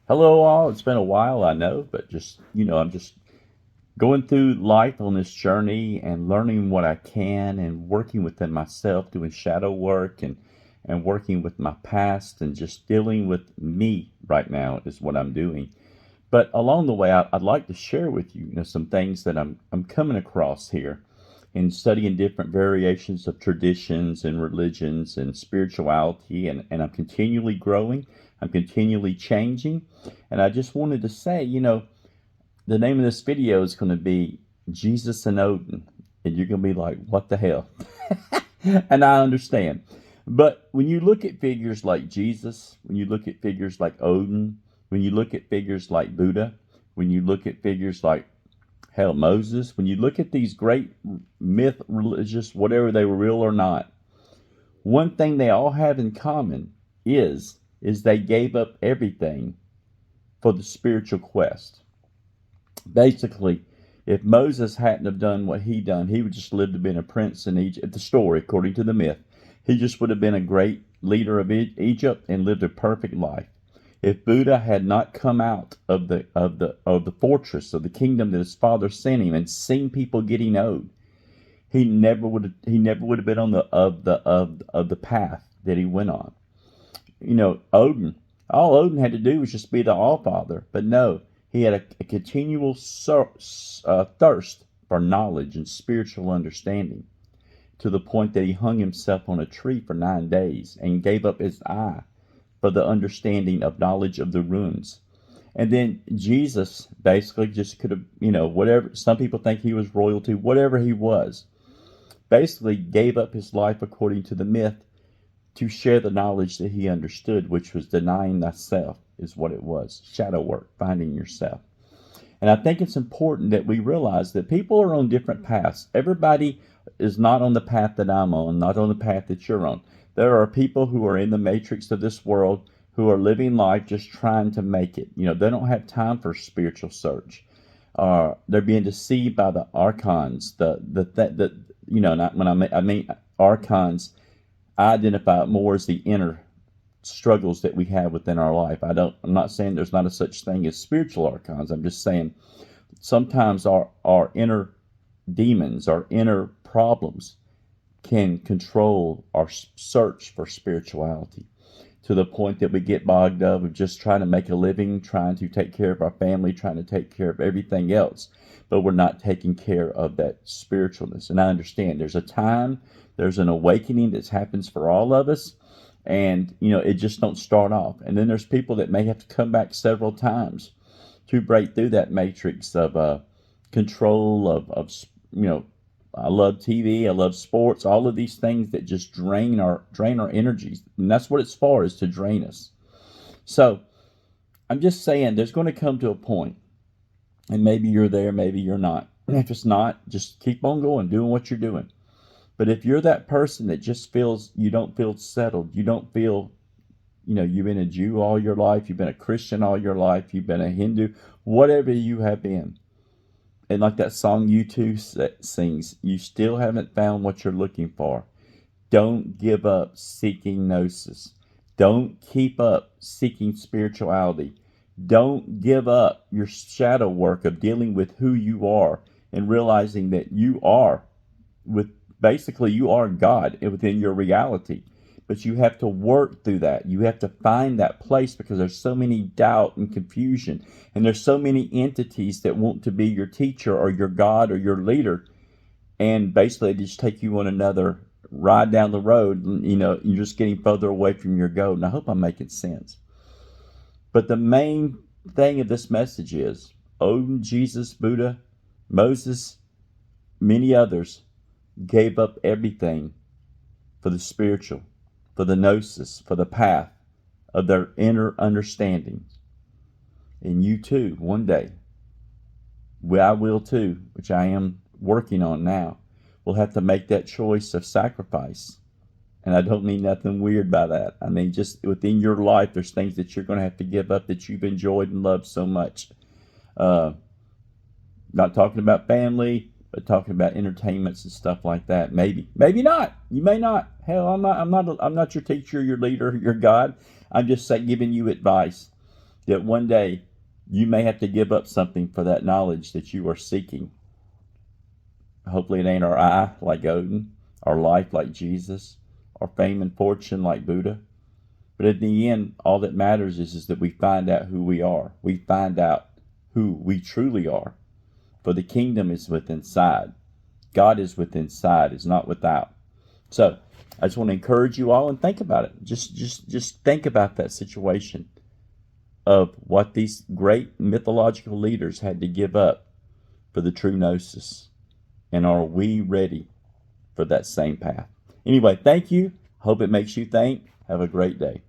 Hello, all. It's been a while, I know, but I'm just going through life on this journey and learning what I can and working within myself, doing shadow work and working with my past and just dealing with me right now is what I'm doing. But along the way, I'd like to share with you, some things that I'm coming across here in studying different variations of traditions and religions and spirituality, and I'm continually growing. I'm continually changing. And I just wanted to say, the name of this video is going to be Jesus and Odin. And you're going to be like, what the hell? And I understand. But when you look at figures like Jesus, when you look at figures like Odin, when you look at figures like Buddha, when you look at figures like, hell, Moses, when you look at these great myth, religious, whatever they were real or not, one thing they all have in common is they gave up everything for the spiritual quest. Basically, if Moses hadn't have done what he done, he would just live to be a prince in Egypt. The story, according to the myth, he just would have been a great leader of Egypt and lived a perfect life. If Buddha had not come out of the fortress of the kingdom that his father sent him and seen people getting old, he never would have been on the path that he went on. Odin. All Odin had to do was just be the All-Father. But no, he had a continual thirst for knowledge and spiritual understanding to the point that he hung himself on a tree for 9 days and gave up his eye for the understanding of knowledge of the runes. And then Jesus basically just could have, whatever. Some people think he was royalty, whatever he was, basically gave up his life according to the myth to share the knowledge that he understood, which was denying thyself, is what it was. Shadow work, finding yourself. And I think it's important that we realize that people are on different paths. Everybody is not on the path that I'm on, not on the path that you're on. There are people who are in the matrix of this world who are living life just trying to make it. They don't have time for spiritual search. They're being deceived by the archons. Not when I mean archons, I identify it more as the inner struggles that we have within our life. I'm not saying there's not a such thing as spiritual archons. I'm just saying sometimes our inner demons, our inner problems can control our search for spirituality to the point that we get bogged up of just trying to make a living, trying to take care of our family, trying to take care of everything else, but we're not taking care of that spiritualness. And I understand there's a time, there's an awakening that happens for all of us, and it just don't start off. And then there's people that may have to come back several times to break through that matrix of control of I love TV, I love sports, all of these things that just drain our energies. And that's what it's for, is to drain us. So I'm just saying there's going to come to a point, and maybe you're there, maybe you're not. And if it's not, just keep on going, doing what you're doing. But if you're that person that just feels you don't feel settled, you don't feel, you've been a Jew all your life, you've been a Christian all your life, you've been a Hindu, whatever you have been, and like that song U2 sings, you still haven't found what you're looking for. Don't give up seeking gnosis. Don't keep up seeking spirituality. Don't give up your shadow work of dealing with who you are and realizing that you are basically you are God within your reality. But you have to work through that. You have to find that place because there's so many doubt and confusion. And there's so many entities that want to be your teacher or your God or your leader. And basically they just take you on another ride down the road. You're just getting further away from your goal. And I hope I'm making sense. But the main thing of this message is Odin, Jesus, Buddha, Moses, many others gave up everything for the spiritual, for the gnosis, for the path of their inner understanding. And you too, one day, I will too, which I am working on now, will have to make that choice of sacrifice. And I don't mean nothing weird by that. I mean, just within your life, there's things that you're going to have to give up that you've enjoyed and loved so much. Not talking about family, but talking about entertainments and stuff like that. Maybe not. You may not. Hell, I'm not your teacher, your leader, your God. I'm just giving you advice. that one day you may have to give up something for that knowledge that you are seeking. Hopefully it ain't our eye like Odin, our life like Jesus, our fame and fortune like Buddha. But in the end, all that matters is that we find out who we are. We find out who we truly are. For the kingdom is within inside. God is within inside, is not without. So I just want to encourage you all and think about it. Just think about that situation of what these great mythological leaders had to give up for the true gnosis. And are we ready for that same path? Anyway, thank you. Hope it makes you think. Have a great day.